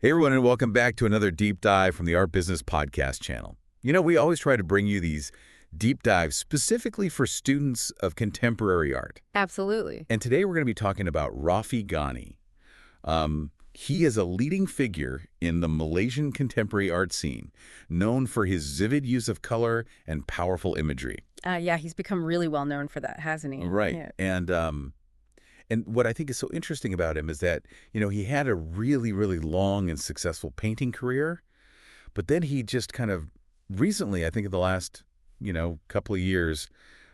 Hey everyone, and welcome back to another deep dive from the Art Business Podcast channel. You know, we always try to bring you these deep dives specifically for students of contemporary art. Absolutely. And today we're going to be talking about Rafiee Ghani. He is a leading figure in the Malaysian contemporary art scene, known for his vivid use of color and powerful imagery. Yeah, he's become really well known for that, hasn't he? Right. Yeah. And what I think is so interesting about him is that, you know, he had a really, really long and successful painting career, but then he just kind of recently, I think in the last, couple of years,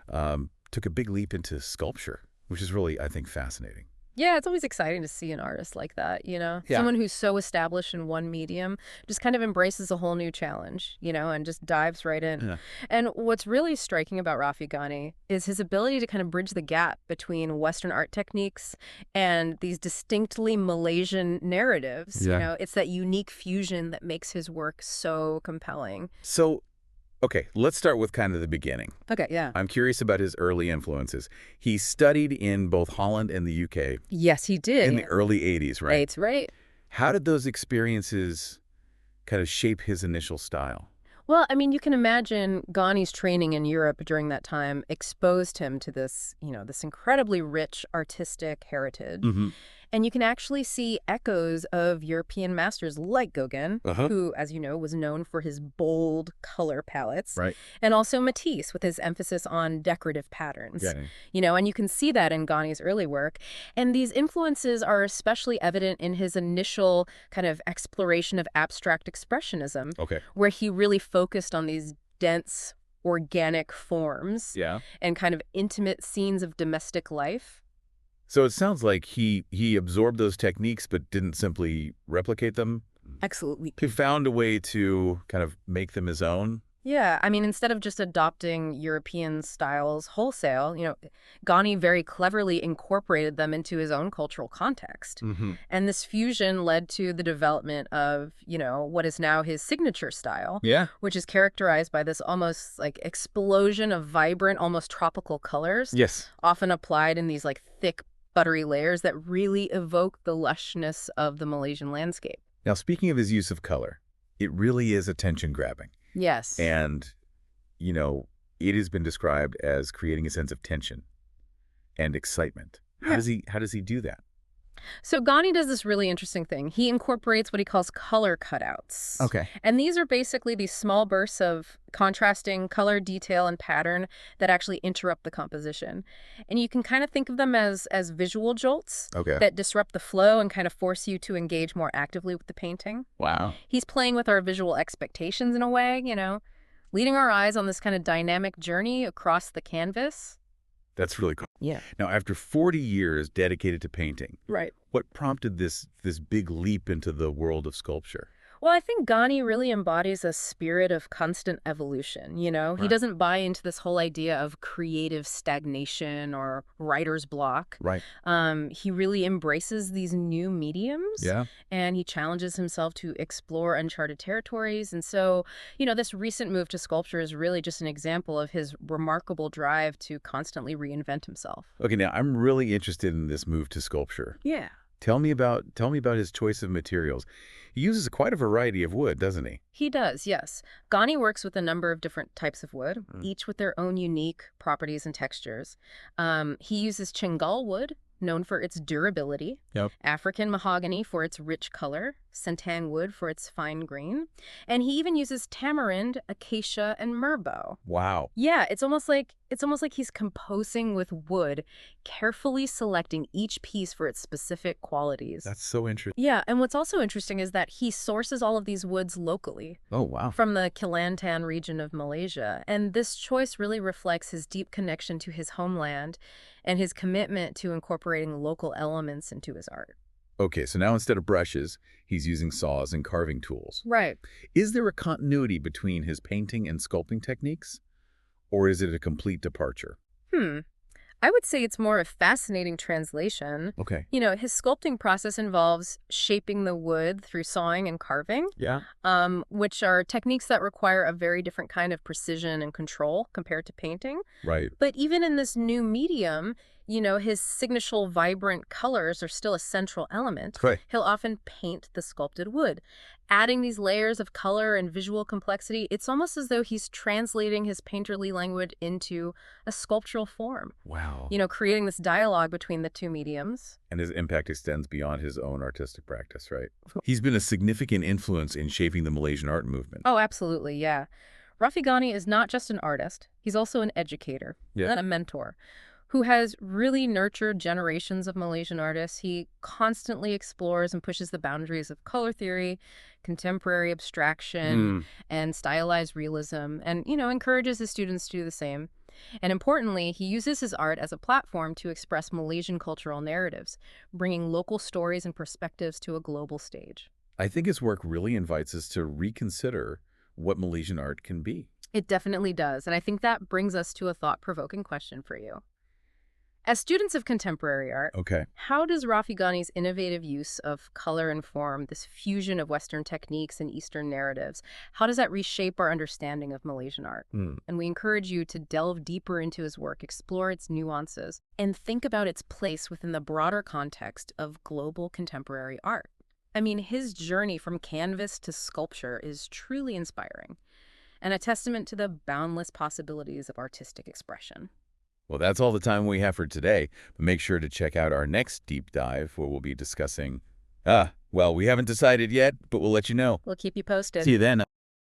took a big leap into sculpture, which is really, I think, fascinating. Yeah, it's always exciting to see an artist like that, Yeah. Someone who's so established in one medium just kind of embraces a whole new challenge, and just dives right in. Yeah. And what's really striking about Rafiee Ghani is his ability to kind of bridge the gap between Western art techniques and these distinctly Malaysian narratives. Yeah. It's that unique fusion that makes his work so compelling. So, okay, let's start with kind of the beginning. Okay, yeah. I'm curious about his early influences. He studied in both Holland and the UK Yes, he did. in the early 80s, right? That's right. How did those experiences kind of shape his initial style? Well, I mean, you can imagine Ghani's training in Europe during that time exposed him to this, this incredibly rich artistic heritage. Mm-hmm. And you can actually see echoes of European masters like Gauguin, who, as you know, was known for his bold color palettes. Right. And also Matisse with his emphasis on decorative patterns. Yeah. And you can see that in Ghani's early work. And these influences are especially evident in his initial kind of exploration of abstract expressionism, Okay. where he really focused on these dense, organic forms Yeah. and kind of intimate scenes of domestic life. So it sounds like he absorbed those techniques but didn't simply replicate them. Absolutely. He found a way to kind of make them his own. Yeah, I mean, instead of just adopting European styles wholesale, Ghani very cleverly incorporated them into his own cultural context. Mm-hmm. And this fusion led to the development of, what is now his signature style. Yeah. Which is characterized by this almost like explosion of vibrant, almost tropical colors. Yes. Often applied in these like thick, buttery layers that really evoke the lushness of the Malaysian landscape. Now, speaking of his use of color, it really is attention-grabbing. Yes. And, it has been described as creating a sense of tension and excitement. How does he do that? So Ghani does this really interesting thing. He incorporates what he calls color cutouts. Okay. And these are basically these small bursts of contrasting color, detail, and pattern that actually interrupt the composition. And you can kind of think of them as visual jolts that disrupt the flow and kind of force you to engage more actively with the painting. Wow. He's playing with our visual expectations in a way, leading our eyes on this kind of dynamic journey across the canvas. That's really cool. Yeah. Now, after 40 years dedicated to painting, Right. what prompted this big leap into the world of sculpture? Well, I think Ghani really embodies a spirit of constant evolution, He Right. doesn't buy into this whole idea of creative stagnation or writer's block. Right. He really embraces these new mediums. Yeah. And he challenges himself to explore uncharted territories. And so, this recent move to sculpture is really just an example of his remarkable drive to constantly reinvent himself. Okay, now I'm really interested in this move to sculpture. Yeah. Tell me about his choice of materials. He uses quite a variety of wood, doesn't he? He does, yes. Ghani works with a number of different types of wood, each with their own unique properties and textures. He uses chengal wood, known for its durability, African mahogany for its rich color, Santang wood for its fine grain, and he even uses tamarind, acacia, and merbau. Wow. Yeah, it's almost like he's composing with wood, carefully selecting each piece for its specific qualities. That's so interesting. Yeah, and what's also interesting is that he sources all of these woods locally. Oh, wow. From the Kelantan region of Malaysia. And this choice really reflects his deep connection to his homeland and his commitment to incorporating local elements into his art. Okay, so now instead of brushes, he's using saws and carving tools. Right. Is there a continuity between his painting and sculpting techniques? Or is it a complete departure? I would say it's more a fascinating translation. Okay. His sculpting process involves shaping the wood through sawing and carving, Yeah. which are techniques that require a very different kind of precision and control compared to painting. Right. But even in this new medium, his signature vibrant colors are still a central element. Right. He'll often paint the sculpted wood. Adding these layers of color and visual complexity, it's almost as though he's translating his painterly language into a sculptural form. Wow. Creating this dialogue between the two mediums. And his impact extends beyond his own artistic practice, right? He's been a significant influence in shaping the Malaysian art movement. Oh, absolutely, yeah. Rafiee Ghani is not just an artist, he's also an educator and a mentor who has really nurtured generations of Malaysian artists. He constantly explores and pushes the boundaries of color theory, contemporary abstraction, and stylized realism, and, encourages his students to do the same. And importantly, he uses his art as a platform to express Malaysian cultural narratives, bringing local stories and perspectives to a global stage. I think his work really invites us to reconsider what Malaysian art can be. It definitely does, and I think that brings us to a thought-provoking question for you. As students of contemporary art, how does Rafiee Ghani's innovative use of color and form, this fusion of Western techniques and Eastern narratives, how does that reshape our understanding of Malaysian art? And we encourage you to delve deeper into his work, explore its nuances, and think about its place within the broader context of global contemporary art. I mean, his journey from canvas to sculpture is truly inspiring, and a testament to the boundless possibilities of artistic expression. Well, that's all the time we have for today, but make sure to check out our next deep dive where we'll be discussing, well, we haven't decided yet, but we'll let you know. We'll keep you posted. See you then.